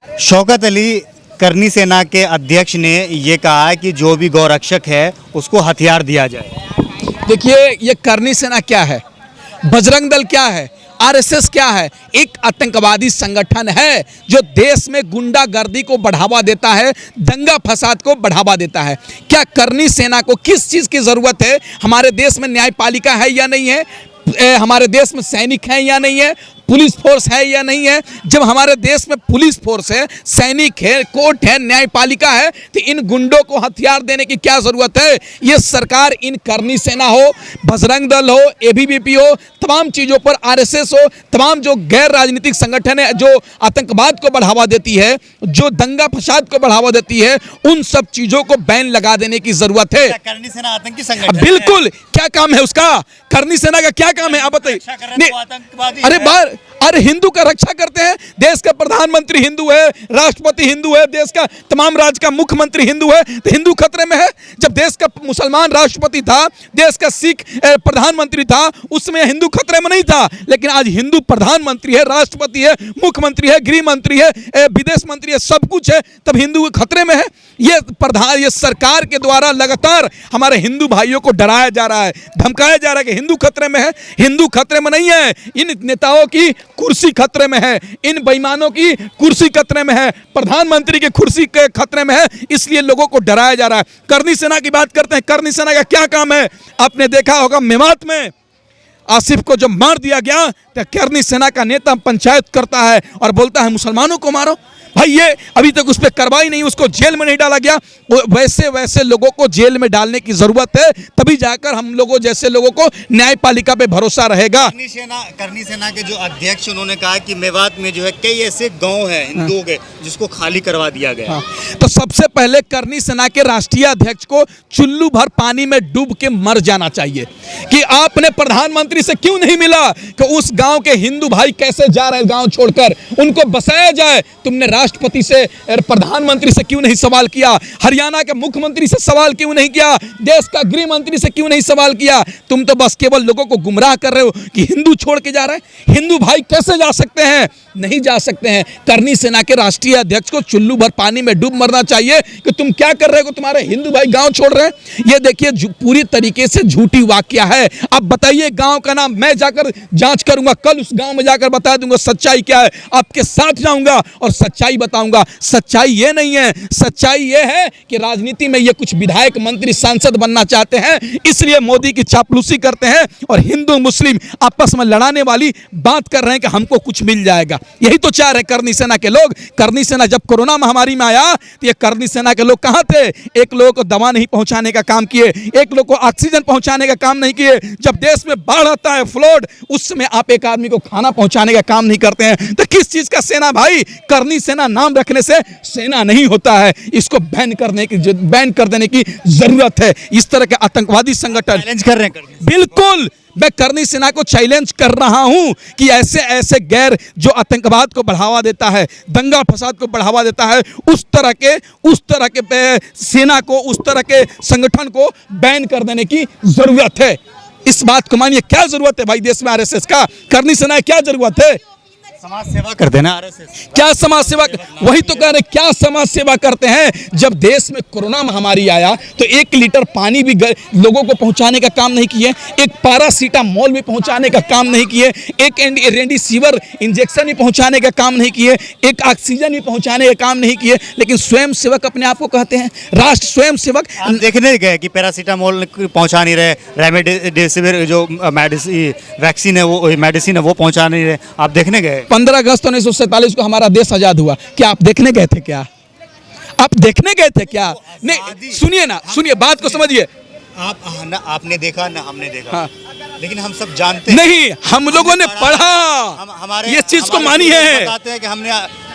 शौकत अली करनी सेना के अध्यक्ष ने ये कहा है कि जो भी गौरक्षक है उसको हथियार दिया जाए। देखिए, ये करनी सेना क्या है, बजरंग दल क्या है, आरएसएस क्या है? एक आतंकवादी संगठन है जो देश में गुंडागर्दी को बढ़ावा देता है, दंगा फसाद को बढ़ावा देता है। क्या करनी सेना को किस चीज़ की ज़रूरत है? हमारे देश में न्यायपालिका है या नहीं है? हमारे देश में सैनिक हैं या नहीं है? पुलिस फोर्स है या नहीं है? जब हमारे देश में पुलिस फोर्स है, सैनिक है, कोर्ट है, न्यायपालिका है, तो इन गुंडों को हथियार देने की क्या जरूरत है? ये सरकार इन करनी सेना हो, बजरंग दल हो, एबीवीपी हो, तमाम चीज़ों पर आरएसएस हो, तमाम जो गैर राजनीतिक संगठन है जो आतंकवाद को बढ़ावा देती है, जो दंगा फसाद को बढ़ावा देती है, उन सब चीज़ों को बैन लगा देने की जरूरत है। करनी सेना आतंकी संगठन बिल्कुल, क्या काम है उसका? करनी सेना का क्या काम है आप बताइए? अरे हिंदू का रक्षा करते हैं, देश का प्रधानमंत्री हिंदू है, राष्ट्रपति हिंदू है, देश का तमाम राज्य का मुख्यमंत्री हिंदू है, तो हिंदू खतरे में है? जब देश का मुसलमान राष्ट्रपति था, देश का सिख प्रधानमंत्री था, उसमें हिंदू खतरे में नहीं था। लेकिन आज हिंदू प्रधानमंत्री है, राष्ट्रपति है, मुख्यमंत्री है, गृह मंत्री है, विदेश मंत्री है, सब कुछ है, तब हिंदू खतरे में है? ये सरकार के द्वारा लगातार हमारे हिंदू भाइयों को डराया जा रहा है, धमकाया जा रहा है कि हिंदू खतरे में है। हिंदू खतरे में नहीं है, इन नेताओं की कुर्सी खतरे में है, इन बेईमानों की कुर्सी खतरे में है, प्रधानमंत्री की कुर्सी के खतरे में है, इसलिए लोगों को डराया जा रहा है। करनी सेना की बात करते हैं, करनी सेना का क्या काम है? आपने देखा होगा मेवात में आसिफ को जब मार दिया गया तो करनी सेना का नेता पंचायत करता है और बोलता है मुसलमानों को मारो। भाई ये अभी तक उस पर कार्रवाई नहीं, उसको जेल में नहीं डाला गया। वैसे लोगों को जेल में डालने की जरूरत है, तभी जाकर हम लोगों जैसे लोगों को न्यायपालिका पे भरोसा रहेगा। करनी सेना के जो अध्यक्ष उन्होंने कहा कि मेवात में जो है कई ऐसे गांव हैं हिंदुओं के जिसको खाली करवा दिया गया। हाँ। तो सबसे पहले करनी सेना के राष्ट्रीय अध्यक्ष को चुल्लू भर पानी में डूब के मर जाना चाहिए कि आपने प्रधानमंत्री से क्यों नहीं मिला कि उस गांव के हिंदू भाई कैसे जा रहे हैं गांव छोड़कर, उनको बसाया जाए। तुमने राष्ट्रपति से, प्रधानमंत्री से क्यों नहीं सवाल किया? हरियाणा के मुख्यमंत्री से सवाल क्यों नहीं किया? देश का गृह मंत्री से क्यों नहीं सवाल किया? तुम तो बस केवल लोगों को गुमराह कर रहे हो कि हिंदू छोड़ के जा रहे हैं। हिंदू भाई कैसे जा सकते हैं? नहीं जा सकते हैं। करनी सेना के राष्ट्रीय अध्यक्ष को चुल्लू भर पानी में डूब मरना चाहिए कि तुम क्या कर रहे हो, तुम्हारे हिंदू भाई गांव छोड़ रहे हैं। ये देखिए पूरी तरीके से झूठी वाकया है। अब बताइए गांव का नाम, मैं जाकर जांच करूंगा, कल उस गांव में जाकर बता दूंगा सच्चाई क्या है, आपके साथ जाऊंगा और सच्चाई बताऊंगा। सच्चाई ये नहीं है, सच्चाई ये है कि राजनीति में ये कुछ विधायक मंत्री सांसद बनना चाहते हैं, इसलिए मोदी की चापलूसी करते हैं और हिंदू मुस्लिम आपस में लड़ाने वाली बात कर रहे हैं कि हमको कुछ मिल जाएगा। यही तो चाह रहे करनी सेना के लोग। करनी सेना जब कोरोना महामारी में आया तो ये करनी सेना के लोग कहां थे? एक लोगों को दवा नहीं पहुंचाने का काम किए, एक लोग को ऑक्सीजन पहुंचाने का काम नहीं किए। जब देश में बाढ़ आता है, फ्लड, उस समय आप एक आदमी को खाना पहुंचाने का काम नहीं करते हैं, तो किस चीज का सेना भाई? करनी सेना नाम रखने से सेना नहीं होता है। इसको बैन कर देने की जरूरत है। इस तरह के आतंकवादी संगठन चैलेंज कर रहे हैं। बिल्कुल, मैं करनी सेना को चैलेंज कर रहा हूं कि ऐसे गैर जो आतंकवाद को बढ़ावा देता है, दंगा फसाद को बढ़ावा देता है, उस तरह के सेना को, उस तरह के संगठन को बैन कर देने की जरूरत है। इस बात को मानिए, क्या जरूरत है भाई देश में आरएसएस का? करनी सेना क्या जरूरत है? समाज सेवा करते हैं ना आरएसएस। क्या समाज सेवा? वही तो कह रहे, क्या समाज सेवा करते हैं? जब देश में कोरोना महामारी आया तो 1 लीटर पानी भी लोगों को पहुंचाने का काम नहीं किए, एक पैरासीटामोल भी पहुंचाने का काम नहीं किए, एक रेमडेसिविर इंजेक्शन भी पहुंचाने का काम नहीं किए, एक ऑक्सीजन भी पहुंचाने का काम नहीं किए। लेकिन स्वयं सेवक अपने आप को कहते हैं राष्ट्र स्वयं सेवक। देखने गए कि पैरासीटामोल पहुंचा नहीं रहे, रेमडेसिविर जो वैक्सीन है, वो मेडिसिन है, वो पहुंचा नहीं रहे। आप देखने गए? 15 अगस्त 1947 को हमारा देश आजाद हुआ, क्या आप देखने गए थे? क्या आप देखने गए थे? क्या नहीं, सुनिए ना, सुनिए, बात को समझिए। आपने देखा ना हमने देखा। हाँ। लेकिन हम सब जानते हैं, नहीं, हम लोगों ने पढ़ा, ये चीज को मानी है। बताते हैं कि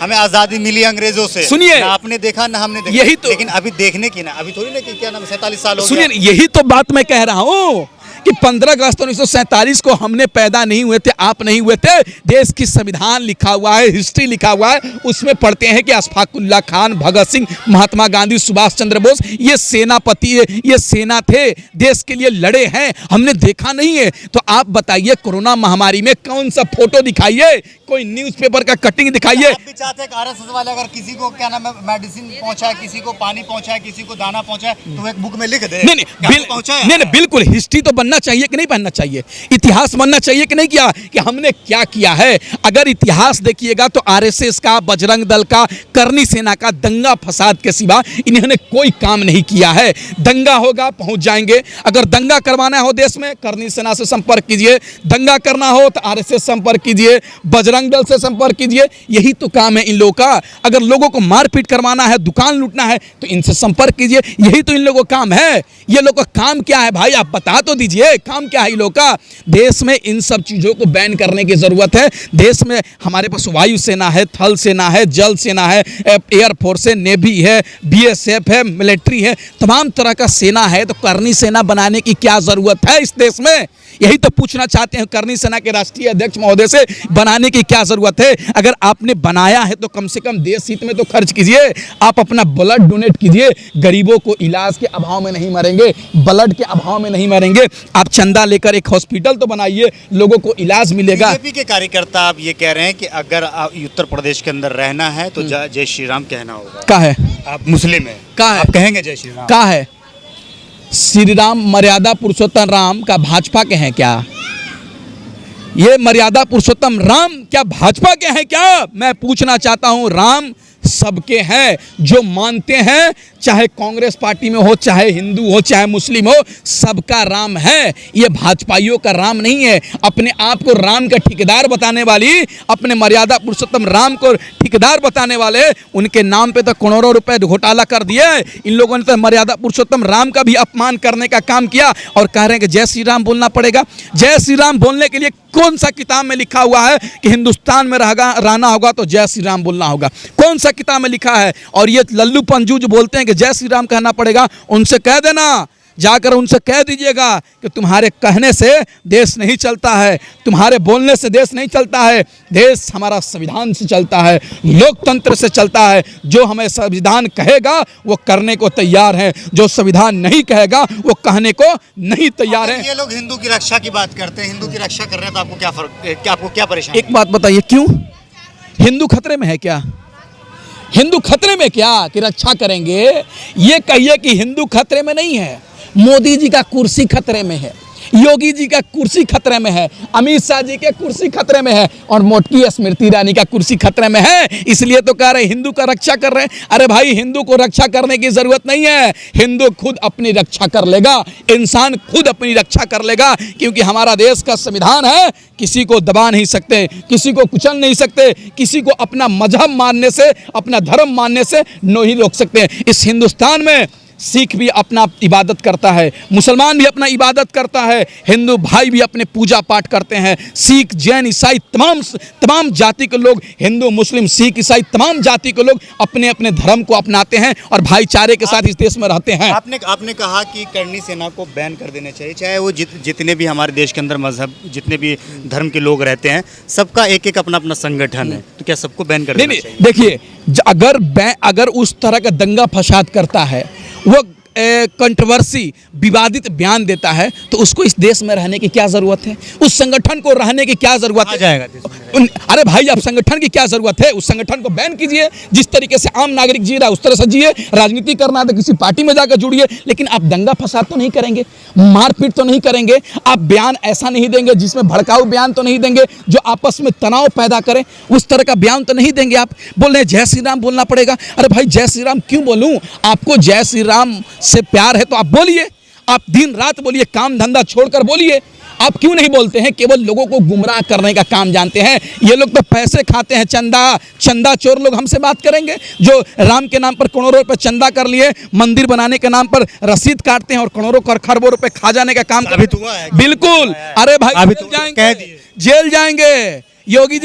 हमें आजादी मिली अंग्रेजों से। सुनिए, ना आपने देखा ना हमने देखा, यही तो। लेकिन अभी देखने की ना, अभी थोड़ी ना कि क्या नाम 47 साल हो गया। सुनिए, यही तो बात मैं कह रहा हूँ कि 15 अगस्त 1947 को हमने पैदा नहीं हुए थे, आप नहीं हुए थे। देश की संविधान लिखा हुआ है, हिस्ट्री लिखा हुआ है, उसमें पढ़ते हैं कि अशफाकुल्ला खान, भगत सिंह, महात्मा गांधी, सुभाष चंद्र बोस, ये सेनापति, ये सेना थे, देश के लिए लड़े हैं। हमने देखा नहीं है? तो आप बताइए कोरोना महामारी में कौन सा फोटो दिखाइए, कोई न्यूज़पेपर का कटिंग दिखाइए। आप भी चाहते हैं कि आरएसएस वाले अगर किसी को क्या नाम है मेडिसिन पहुंचाए, किसी को पानी पहुंचाए, किसी को दाना पहुंचाए, तो एक बुक में लिख दे नहीं नहीं बिल्कुल हिस्ट्री तो बनना चाहिए कि नहीं बनना चाहिए, इतिहास बनना चाहिए कि नहीं किया कि हमने क्या किया है। अगर इतिहास देखिएगा तो आरएसएस का, बजरंग दल का, करनी सेना का दंगा फसाद के सिवा इन्होंने कोई काम नहीं किया है। दंगा होगा पहुंच जाएंगे, अगर दंगा करवाना हो देश में करनी सेना से संपर्क कीजिए, दंगा करना हो तो आरएसएस संपर्क कीजिए, बजरंग दल से संपर्क कीजिए, यही तो काम है इन लोगों का। अगर लोगों को मारपीट करवाना है, दुकान लूटना है तो इनसे संपर्क कीजिए, यही तो इन लोगों का काम है। ये लोग का काम क्या है भाई, आप बता तो दीजिए काम क्या है इन लोगों का। देश में इन सब चीज़ों को बैन करने की ज़रूरत है। देश में हमारे पास वायु सेना है, थल सेना है, जल सेना है, एयरफोर्स है, नेवी है, बीएसएफ है, मिलिट्री है, तमाम तरह का सेना है। तो करनी सेना बनाने की क्या ज़रूरत है इस देश में, यही तो पूछना चाहते हैं करनी सेना के राष्ट्रीय अध्यक्ष महोदय से, बनाने की क्या ज़रूरत है। अगर आपने बनाया है तो कम से कम देश हित में तो खर्च कीजिए, आप अपना ब्लड डोनेट कीजिए। गरीबों को इलाज के अभाव में नहीं मरेंगे, ब्लड के अभाव में नहीं मरेंगे। आप चंदा लेकर एक हॉस्पिटल तो बनाइए, लोगों को इलाज मिलेगा। बीजेपी के कार्यकर्ता आप ये कह रहे हैं कि अगर उत्तर प्रदेश के अंदर रहना है तो जय श्री राम कहना होगा। का है, आप मुस्लिम है, का है, आप कहेंगे जय श्री राम? का है श्री राम मर्यादा पुरुषोत्तम राम का भाजपा के हैं क्या? ये मर्यादा पुरुषोत्तम राम क्या भाजपा के हैं क्या? मैं पूछना चाहता हूं। राम सबके हैं, जो मानते हैं, चाहे कांग्रेस पार्टी में हो, चाहे हिंदू हो, चाहे मुस्लिम हो, सबका राम है। ये भाजपाइयों का राम नहीं है। अपने आप को राम का ठेकेदार बताने वाली, अपने मर्यादा पुरुषोत्तम राम को ठेकेदार बताने वाले, उनके नाम पे तो करोड़ों रुपए घोटाला कर दिए। इन लोगों ने तो मर्यादा पुरुषोत्तम राम का भी अपमान करने का काम किया और कह रहे हैं कि जय श्री राम बोलना पड़ेगा। जय श्री राम बोलने के लिए कौन सा किताब में लिखा हुआ है कि हिंदुस्तान में रहना होगा तो जय श्री राम बोलना होगा? कौन सा किताब में लिखा है? और ये लल्लू पंजू जो बोलते हैं कि जय श्री राम कहना पड़ेगा, उनसे कह देना, जाकर उनसे कह दीजिएगा कि तुम्हारे कहने से देश नहीं चलता है, तुम्हारे बोलने से देश नहीं चलता है। देश हमारा संविधान से चलता है, लोकतंत्र से चलता है। जो हमें संविधान कहेगा वो करने को तैयार है, जो संविधान नहीं कहेगा वो कहने को नहीं तैयार है। ये लोग हिंदू की रक्षा की बात करते हैं, हिंदू की रक्षा कर रहे हैं, तो आपको क्या फर्क, आपको क्या परेशानी? एक बात बताइए, क्यों हिंदू खतरे में है क्या? हिंदू खतरे में क्या कि रक्षा करेंगे? ये कहिए कि हिंदू खतरे में नहीं है, मोदी जी का कुर्सी खतरे में है, योगी जी का कुर्सी खतरे में है, अमित शाह जी के कुर्सी खतरे में है और मोटकी स्मृति ईरानी का कुर्सी खतरे में है। इसलिए तो कह रहे हिंदू का रक्षा कर रहे हैं। अरे भाई, हिंदू को रक्षा करने की जरूरत नहीं है, हिंदू खुद अपनी रक्षा कर लेगा, इंसान खुद अपनी रक्षा कर लेगा। क्योंकि हमारा देश का संविधान है, किसी को दबा नहीं सकते, किसी को कुचल नहीं सकते, किसी को अपना मजहब मानने से, अपना धर्म मानने से नहीं रोक सकते। इस हिंदुस्तान में सिख भी अपना इबादत करता है, मुसलमान भी अपना इबादत करता है, हिंदू भाई भी अपने पूजा पाठ करते हैं। सिख, जैन, ईसाई, तमाम जाति के लोग, हिंदू, मुस्लिम, सिख, ईसाई, तमाम जाति के लोग अपने अपने धर्म को अपनाते हैं और भाईचारे के साथ इस देश में रहते हैं। आपने कहा कि करनी सेना को बैन कर देना चाहिए, चाहे वो जितने भी हमारे देश के अंदर मजहब, जितने भी धर्म के लोग रहते हैं, सबका एक एक अपना अपना संगठन है, तो क्या सबको बैन कर देना चाहिए? देखिए, अगर उस तरह का दंगा फसाद करता है, वो कंट्रोवर्सी, विवादित बयान देता है, तो उसको इस देश में रहने की क्या जरूरत है? उस संगठन को रहने की क्या जरूरत है? जाएगा अरे भाई, अब संगठन की क्या जरूरत है? उस संगठन को बैन कीजिए। जिस तरीके से आम नागरिक जी रहा है उस तरह से जिए। राजनीति करना है तो किसी पार्टी में जाकर जुड़िए, लेकिन आप दंगा फसाद तो नहीं करेंगे, मारपीट तो नहीं करेंगे, आप बयान ऐसा नहीं देंगे जिसमें भड़काऊ बयान तो नहीं देंगे जो आपस में तनाव पैदा करे, उस तरह का बयान तो नहीं देंगे। आप बोल रहे हैं जय श्री राम बोलना पड़ेगा। अरे भाई, जय श्री राम क्यों बोलूं? आपको जय श्री राम से प्यार है तो आप बोलिए, आप दिन रात बोलिए, काम धंधा छोड़कर बोलिए। आप क्यों नहीं बोलते हैं? केवल लोगों को गुमराह करने का काम जानते हैं ये लोग। तो पैसे खाते हैं, चंदा चोर लोग हमसे बात करेंगे, जो राम के नाम पर करोड़ों रुपए चंदा कर लिए, मंदिर बनाने के नाम पर रसीद काटते हैं और करोड़ों खरबों रुपए खा जाने का काम अभी तो हुआ है। बिल्कुल। अरे भाई, अभी तो कह दिए, जेल जाएंगे, योगी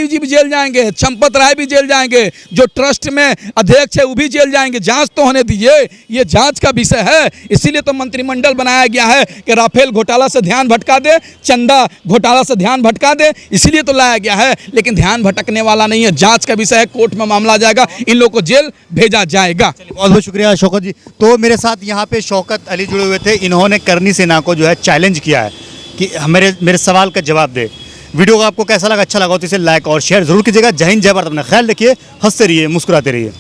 जी भी जेल जाएंगे, चंपत राय भी जेल जाएंगे, जो ट्रस्ट में अध्यक्ष है वो भी जेल जाएंगे। जांच तो होने दीजिए, ये जांच का विषय है। इसीलिए तो मंत्रिमंडल बनाया गया है कि राफेल घोटाला से ध्यान भटका दे, चंदा घोटाला से ध्यान भटका दे, इसीलिए तो लाया गया है। लेकिन ध्यान भटकने वाला नहीं है, जांच का विषय है, कोर्ट में मामला जाएगा, इन लोगों को जेल भेजा जाएगा। बहुत बहुत शुक्रिया शौकत जी। तो मेरे साथ यहाँ पे शौकत अली जुड़े हुए थे, इन्होंने करनी सेना को जो है चैलेंज किया है कि मेरे सवाल का जवाब दे। वीडियो को आपको कैसा लगा, अच्छा लगा तो इसे लाइक और शेयर जरूर कीजिएगा। जय हिंद, जय भारत, अपना ख्याल रखिए, हंसते रहिए, मुस्कुराते रहिए।